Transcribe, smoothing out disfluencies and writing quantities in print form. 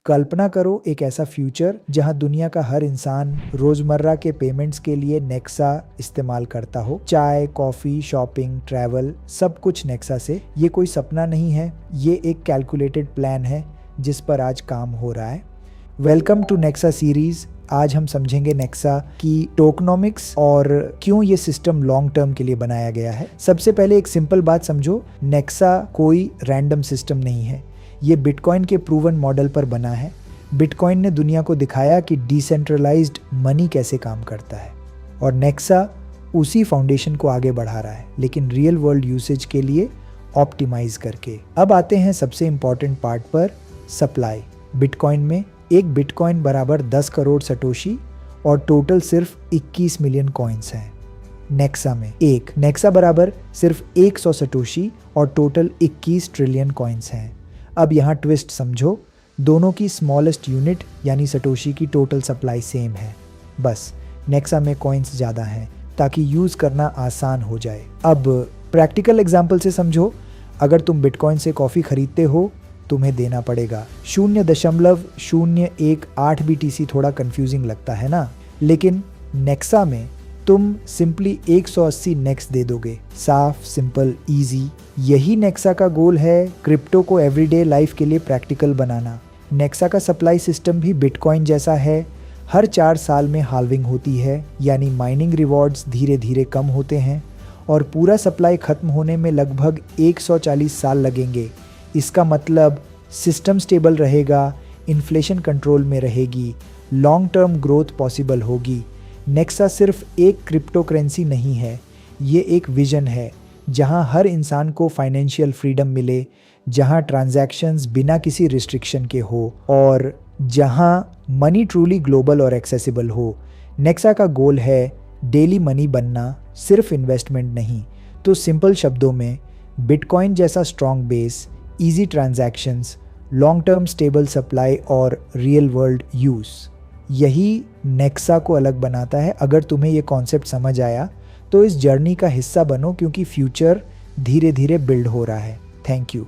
कल्पना करो एक ऐसा फ्यूचर जहां दुनिया का हर इंसान रोजमर्रा के पेमेंट्स के लिए नेक्सा इस्तेमाल करता हो। चाय, कॉफी, शॉपिंग, ट्रैवल, सब कुछ नेक्सा से। ये कोई सपना नहीं है, ये एक कैलकुलेटेड प्लान है जिस पर आज काम हो रहा है। Welcome to Nexa series. आज हम समझेंगे नेक्सा की टोकनोमिक्स और क्यों ये सिस्टम लॉन्ग टर्म के लिए बनाया गया है। सबसे पहले एक सिंपल बात समझो, नेक्सा कोई रैंडम सिस्टम नहीं है। ये बिटकॉइन के प्रूवन मॉडल पर बना है। बिटकॉइन ने दुनिया को दिखाया कि डिसेंट्रलाइज्ड मनी कैसे काम करता है और नेक्सा उसी फाउंडेशन को आगे बढ़ा रहा है, लेकिन रियल वर्ल्ड यूसेज के लिए ऑप्टिमाइज करके। अब आते हैं सबसे इंपॉर्टेंट पार्ट पर, सप्लाई। बिटकॉइन में एक बिटकॉइन बराबर 10 करोड़ सटोशी और टोटल सिर्फ 21 मिलियन कॉइन्स हैं। नेक्सा में एक नेक्सा बराबर सिर्फ 100 सटोशी और टोटल 21 ट्रिलियन कॉइन्स हैं। अब यहाँ ट्विस्ट समझो, दोनों की स्मॉलेस्ट यूनिट यानी सटोशी की टोटल सप्लाई सेम है, बस नेक्सा में कॉइन्स ज़्यादा हैं ताकि यूज़ करना आसान हो जाए। अब प्रैक्टिकल एग्जांपल से समझो, अगर तुम बिटकॉइन से कॉफ़ी खरीदते हो तुम्हें देना पड़ेगा 0.018 BTC। थोड़ा कंफ्यूजिंग लगता है ना, लेकिन नेक्सा में तुम सिंपली 180 नेक्स दे दोगे। साफ, सिंपल, इजी। यही नेक्सा का गोल है, क्रिप्टो को एवरीडे लाइफ के लिए प्रैक्टिकल बनाना। नेक्सा का सप्लाई सिस्टम भी बिटकॉइन जैसा है। हर 4 साल में हाल्विंग होती है, यानी माइनिंग रिवॉर्ड्स धीरे धीरे कम होते हैं और पूरा सप्लाई खत्म होने में लगभग 140 साल लगेंगे। इसका मतलब सिस्टम स्टेबल रहेगा, इन्फ्लेशन कंट्रोल में रहेगी, लॉन्ग टर्म ग्रोथ पॉसिबल होगी। नेक्सा सिर्फ एक क्रिप्टो करेंसी नहीं है, ये एक विजन है जहां हर इंसान को फाइनेंशियल फ्रीडम मिले, जहां ट्रांजैक्शंस बिना किसी रिस्ट्रिक्शन के हो और जहां मनी ट्रूली ग्लोबल और एक्सेसिबल हो। नेक्सा का गोल है डेली मनी बनना, सिर्फ इन्वेस्टमेंट नहीं। तो सिंपल शब्दों में, बिटकॉइन जैसा strong base, easy transactions, long term stable supply और रियल वर्ल्ड यूज़, यही नेक्सा को अलग बनाता है। अगर तुम्हें ये कॉन्सेप्ट समझ आया तो इस जर्नी का हिस्सा बनो, क्योंकि फ्यूचर धीरे धीरे बिल्ड हो रहा है। Thank you.